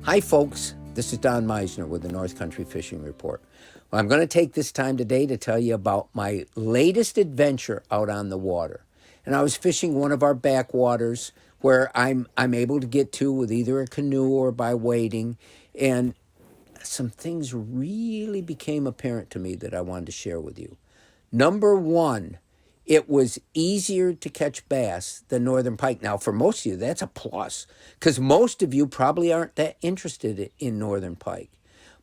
Hi, folks. This is Don Meisner with the North Country Fishing Report. Well, I'm going to take this time today to tell you about my latest adventure out on the water. And I was fishing one of our backwaters where I'm able to get to with either a canoe or by wading. And some things really became apparent to me that I wanted to share with you. Number one, it was easier to catch bass than northern pike. Now, for most of you, that's a plus, because most of you probably aren't that interested in northern pike.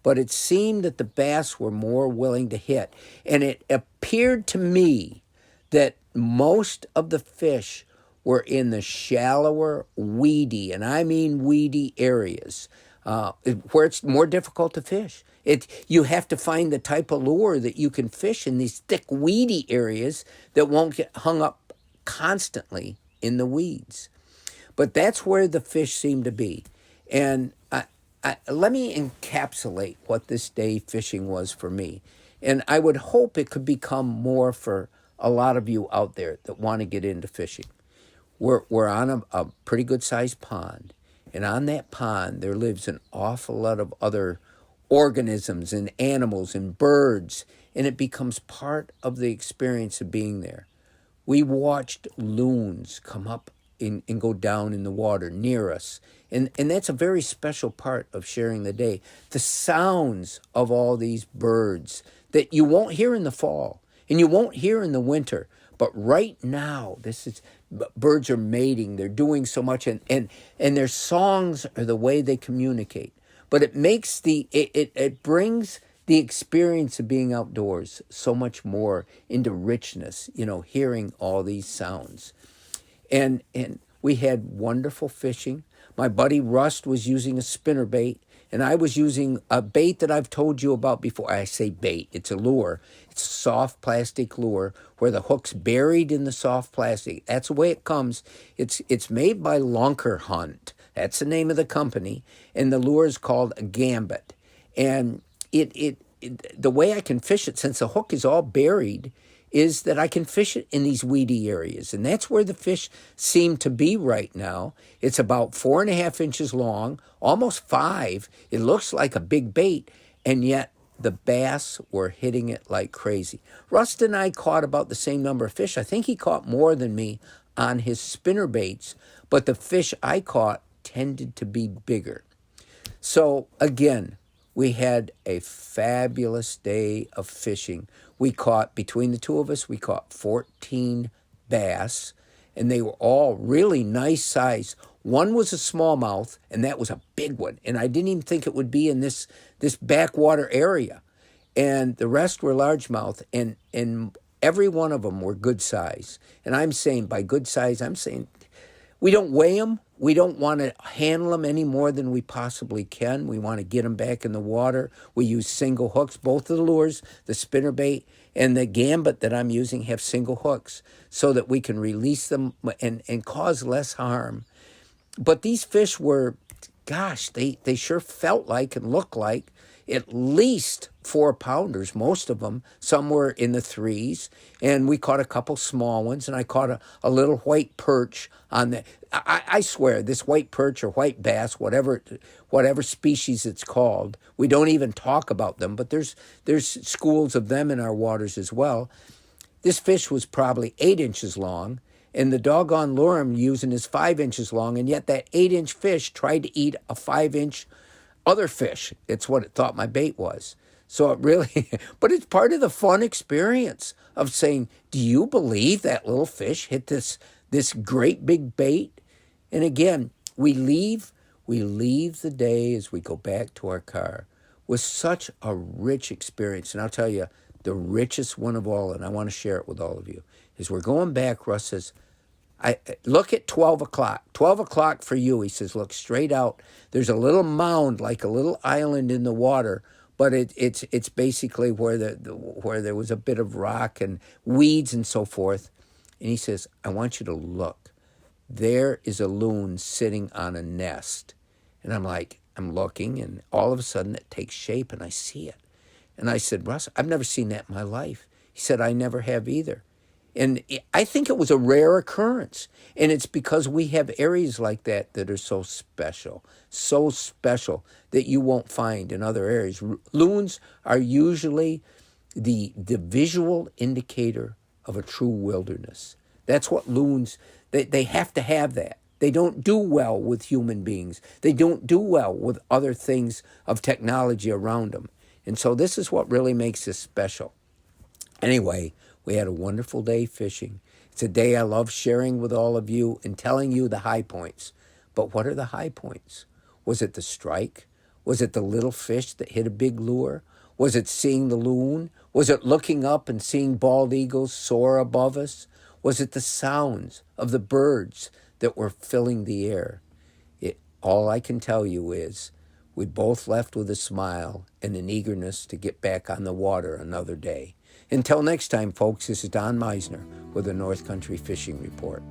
But it seemed that the bass were more willing to hit. And it appeared to me that most of the fish were in the shallower, weedy, and I mean weedy areas, where it's more difficult to fish. You have to find the type of lure that you can fish in these thick, weedy areas that won't get hung up constantly in the weeds. But that's where the fish seem to be. And let me encapsulate what this day fishing was for me. And I would hope it could become more for a lot of you out there that want to get into fishing. We're on a pretty good-sized pond. And on that pond, there lives an awful lot of other organisms and animals and birds, and it becomes part of the experience of being there. We watched loons come up and go down in the water near us, and that's a very special part of sharing the day. The sounds of all these birds that you won't hear in the fall, and you won't hear in the winter, but right now, birds are mating, they're doing so much, and their songs are the way they communicate. But it makes it brings the experience of being outdoors so much more into richness, hearing all these sounds. And we had wonderful fishing. My buddy Rust was using a spinnerbait, and I was using a bait that I've told you about before. I say bait, it's a lure. It's a soft plastic lure where the hook's buried in the soft plastic. That's the way it comes. It's made by Lunker Hunt. That's the name of the company, and the lure is called a gambit. And the way I can fish it, since the hook is all buried, is that I can fish it in these weedy areas. And that's where the fish seem to be right now. It's about 4.5 inches long, almost 5. It looks like a big bait, and yet the bass were hitting it like crazy. Rust and I caught about the same number of fish. I think he caught more than me on his spinnerbaits, but the fish I caught tended to be bigger. So again, we had a fabulous day of fishing. We caught, between the two of us, we caught 14 bass, and they were all really nice size. One was a smallmouth, and that was a big one, and I didn't even think it would be in this backwater area. And the rest were largemouth, and every one of them were good size. And I'm saying, by good size, I'm saying we don't weigh them. We don't want to handle them any more than we possibly can. We want to get them back in the water. We use single hooks. Both of the lures, the spinnerbait and the gambit that I'm using, have single hooks so that we can release them and cause less harm. But these fish were, they sure felt like and looked like at least 4-pounders, most of them. Some were in the 3s, and we caught a couple small ones, and I caught a little white perch on the. I swear, this white perch or white bass, whatever species it's called, we don't even talk about them, but there's schools of them in our waters as well. This fish was probably 8 inches long, and the doggone lure I'm using is 5 inches long, and yet that 8-inch fish tried to eat a 5-inch other fish. It's what it thought my bait was. So it really, but it's part of the fun experience of saying, do you believe that little fish hit this great big bait? And again, we leave the day as we go back to our car with such a rich experience. And I'll tell you, the richest one of all, and I want to share it with all of you, is we're going back. Russ says, I look at 12 o'clock. 12 o'clock for you, he says, look straight out. There's a little mound, like a little island in the water, but it's basically where there was a bit of rock and weeds and so forth. And he says, I want you to look. There is a loon sitting on a nest. And I'm looking, and all of a sudden it takes shape, and I see it. And I said, Russ, I've never seen that in my life. He said, I never have either. And I think it was a rare occurrence. And it's because we have areas like that that are so special that you won't find in other areas. Loons are usually the visual indicator of a true wilderness. That's what loons, they have to have that. They don't do well with human beings. They don't do well with other things of technology around them. And so this is what really makes this special. Anyway, we had a wonderful day fishing. It's a day I love sharing with all of you and telling you the high points. But what are the high points? Was it the strike? Was it the little fish that hit a big lure? Was it seeing the loon? Was it looking up and seeing bald eagles soar above us? Was it the sounds of the birds that were filling the air? All I can tell you is we both left with a smile and an eagerness to get back on the water another day. Until next time, folks, this is Don Meisner with the North Country Fishing Report.